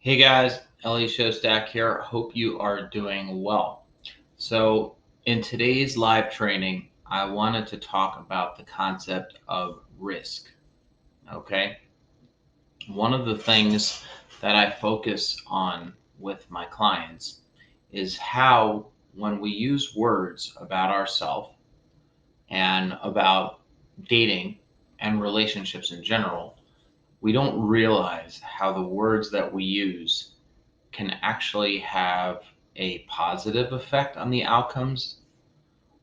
Hey guys, Ellie Showstack here. Hope you are doing well. So, in today's live training, I wanted to talk about the concept of risk. Okay, one of the things that I focus on with my clients is how, when we use words about ourselves and about dating and relationships in general, we don't realize how the words that we use can actually have a positive effect on the outcomes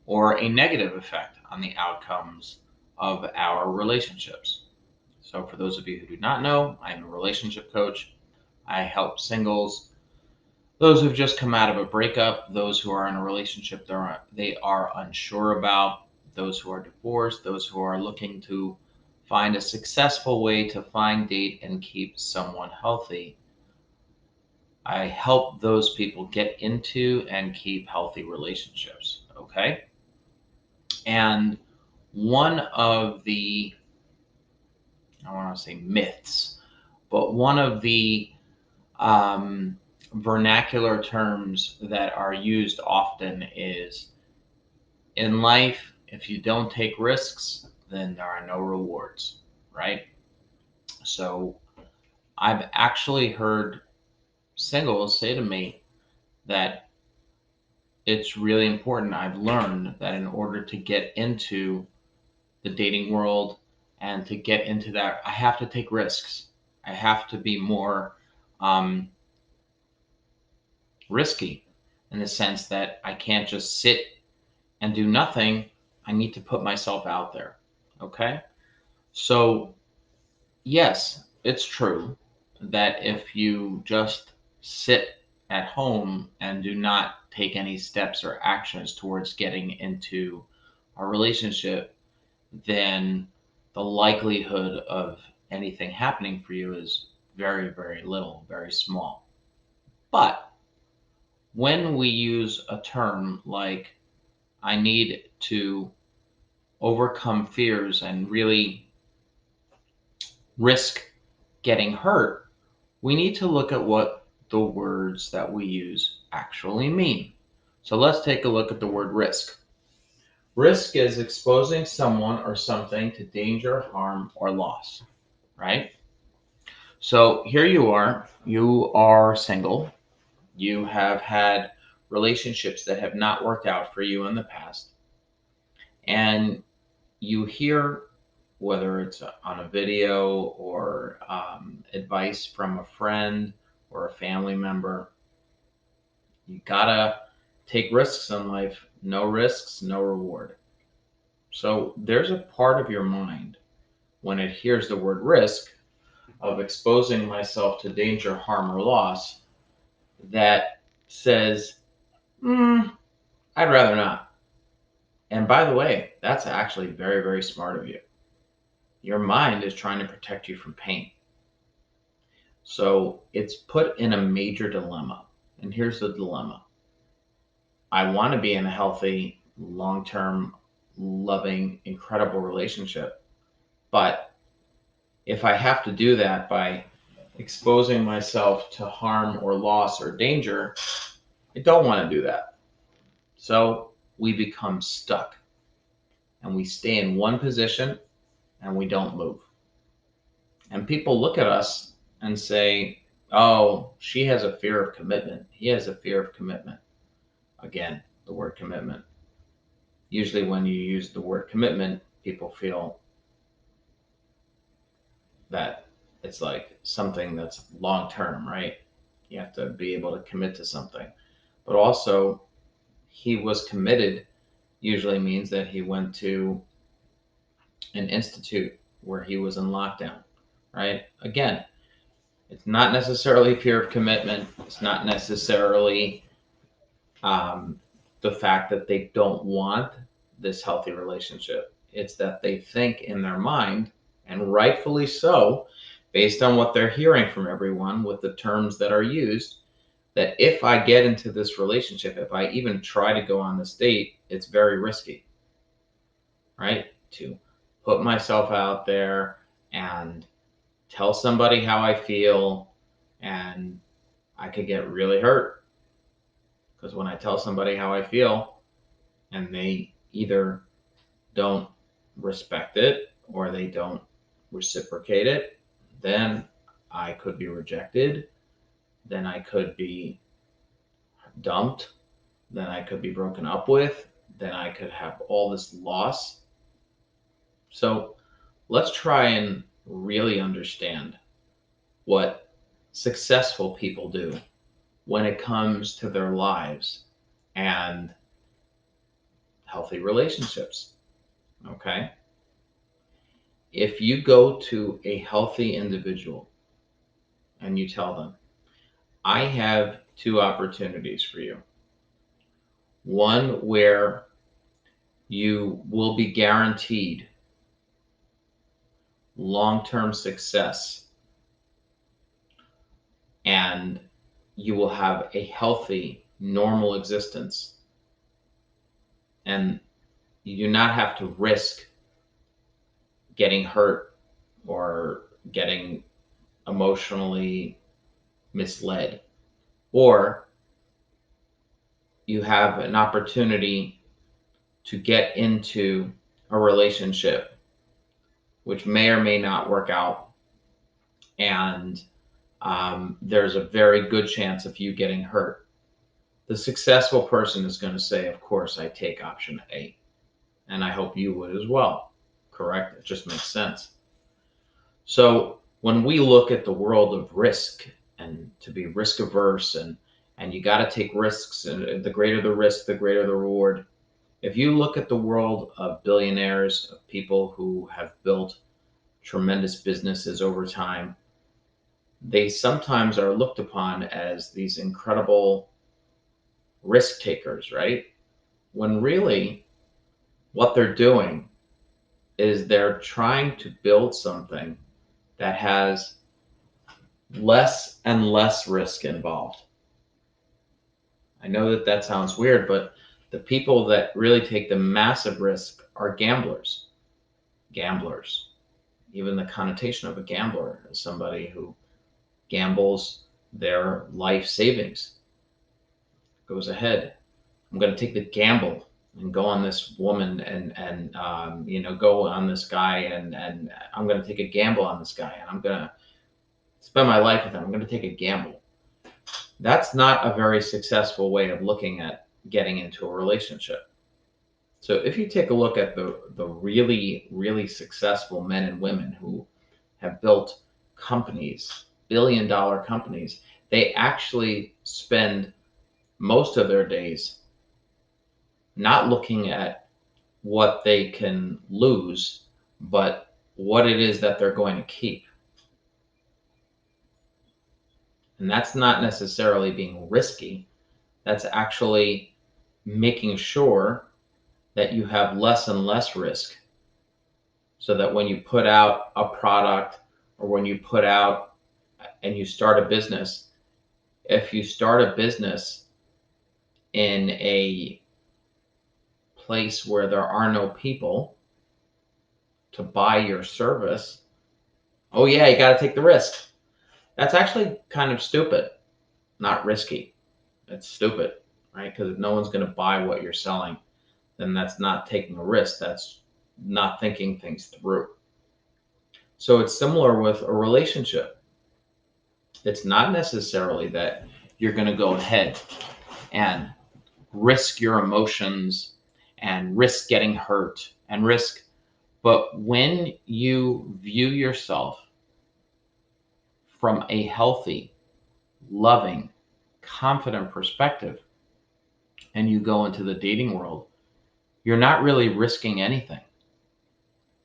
or a negative effect on the outcomes of our relationships. So, for those of you who do not know, I am a relationship coach. I help singles, those who've just come out of a breakup, those who are in a relationship they are unsure about, those who are divorced, those who are looking to find a successful way to find, date, and keep someone healthy. I help those people get into and keep healthy relationships. Okay. And one of the, I want to say myths, but one of the um, vernacular terms that are used often is in life, if you don't take risks, then there are no rewards, right? So I've actually heard singles say to me that it's really important. I've learned that in order to get into the dating world and to get into that, I have to take risks. I have to be more um, risky in the sense that I can't just sit and do nothing. I need to put myself out there. Okay. So, yes, it's true that if you just sit at home and do not take any steps or actions towards getting into a relationship, then the likelihood of anything happening for you is very, very little, very small. But when we use a term like, I need to overcome fears and really risk getting hurt, we need to look at what the words that we use actually mean. So let's take a look at the word risk. Risk is exposing someone or something to danger, harm, or loss, right? So here you are single, you have had relationships that have not worked out for you in the past, and you hear, whether it's on a video or advice from a friend or a family member, you gotta take risks in life. No risks, no reward. So there's a part of your mind when it hears the word risk of exposing myself to danger, harm, or loss that says, I'd rather not. And by the way, that's actually very, very smart of you. Your mind is trying to protect you from pain. So it's put in a major dilemma. And here's the dilemma: I want to be in a healthy, long term, loving, incredible relationship. But if I have to do that by exposing myself to harm or loss or danger, I don't want to do that. So we become stuck and we stay in one position and we don't move. And people look at us and say, oh, she has a fear of commitment. He has a fear of commitment. Again, the word commitment. Usually, when you use the word commitment, people feel that it's like something that's long term, right? You have to be able to commit to something. But also, he was committed usually means that he went to an institute where he was in lockdown, right? Again, it's not necessarily fear of commitment. It's not necessarily um, the fact that they don't want this healthy relationship. It's that they think in their mind, and rightfully so, based on what they're hearing from everyone with the terms that are used, that if I get into this relationship, if I even try to go on this date, it's very risky, right? To put myself out there and tell somebody how I feel and I could get really hurt because when I tell somebody how I feel and they either don't respect it or they don't reciprocate it, then I could be rejected, then I could be dumped, then I could be broken up with, then I could have all this loss. So let's try and really understand what successful people do when it comes to their lives and healthy relationships. Okay? If you go to a healthy individual and you tell them, I have two opportunities for you. One where you will be guaranteed long term success and you will have a healthy, normal existence. And you do not have to risk getting hurt or getting emotionally misled. Or you have an opportunity to get into a relationship which may or may not work out. And there's a very good chance of you getting hurt. The successful person is going to say, of course, I take option A. And I hope you would as well. Correct? It just makes sense. So when we look at the world of risk and to be risk averse and you got to take risks, and the greater the risk, the greater the reward. If you look at the world of billionaires, of people who have built tremendous businesses over time, they sometimes are looked upon as these incredible risk takers, right? When really what they're doing is they're trying to build something that has less and less risk involved. I know that that sounds weird, but the people that really take the massive risk are gamblers. Gamblers. Even the connotation of a gambler is somebody who gambles their life savings, goes ahead. I'm going to take the gamble and go on this woman and go on this guy and I'm going to take a gamble on this guy and I'm going to spend my life with him. I'm going to take a gamble. That's not a very successful way of looking at getting into a relationship. So if you take a look at the really, really successful men and women who have built companies, billion-dollar companies, they actually spend most of their days not looking at what they can lose, but what it is that they're going to keep. And that's not necessarily being risky. That's actually making sure that you have less and less risk so that when you put out a product or when you put out and you start a business, if you start a business in a place where there are no people to buy your service, oh yeah, you got to take the risk. That's actually kind of stupid, not risky. It's stupid, right? Because if no one's going to buy what you're selling, then that's not taking a risk. That's not thinking things through. So it's similar with a relationship. It's not necessarily that you're going to go ahead and risk your emotions and risk getting hurt and risk, but when you view yourself from a healthy, loving, confident perspective and you go into the dating world, you're not really risking anything.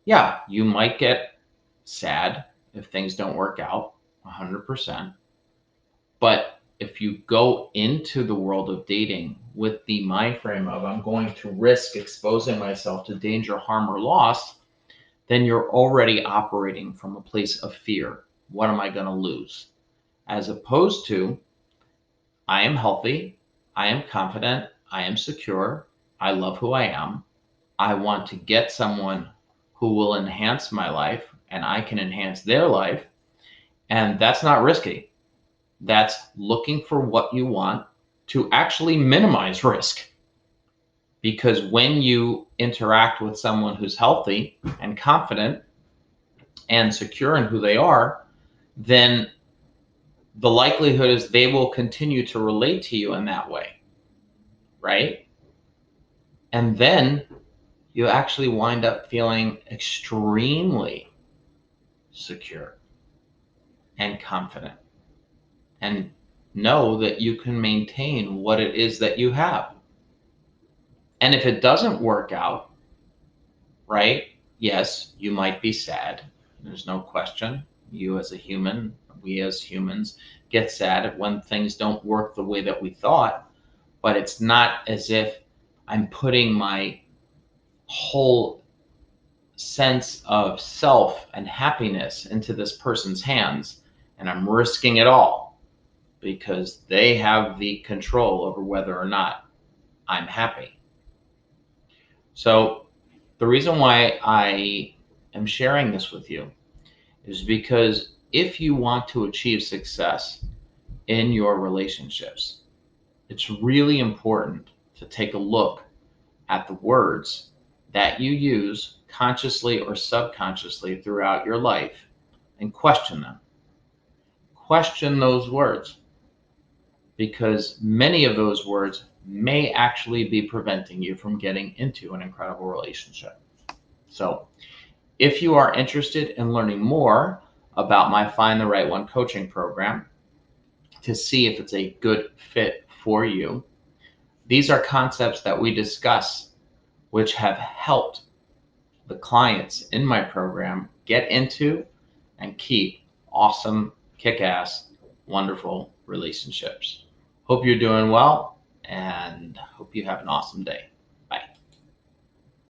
Yeah, you might get sad if things don't work out 100%. But if you go into the world of dating with the mind frame of I'm going to risk exposing myself to danger, harm, or loss, then you're already operating from a place of fear. What am I going to lose? As opposed to I am healthy, I am confident, I am secure, I love who I am. I want to get someone who will enhance my life and I can enhance their life. And that's not risky. that's looking for what you want to actually minimize risk. Because when you interact with someone who's healthy and confident and secure in who they are, then the likelihood is they will continue to relate to you in that way, right? And then you actually wind up feeling extremely secure and confident and know that you can maintain what it is that you have. And if it doesn't work out, right? Yes, you might be sad. There's no question. You as a human, we as humans get sad when things don't work the way that we thought, but it's not as if I'm putting my whole sense of self and happiness into this person's hands and I'm risking it all because they have the control over whether or not I'm happy. So the reason why I am sharing this with you is because if you want to achieve success in your relationships, it's really important to take a look at the words that you use consciously or subconsciously throughout your life and question them. Question those words because many of those words may actually be preventing you from getting into an incredible relationship. So, if you are interested in learning more about my Find the Right One coaching program to see if it's a good fit for you, these are concepts that we discuss which have helped the clients in my program get into and keep awesome, kick-ass, wonderful relationships. Hope you're doing well and hope you have an awesome day.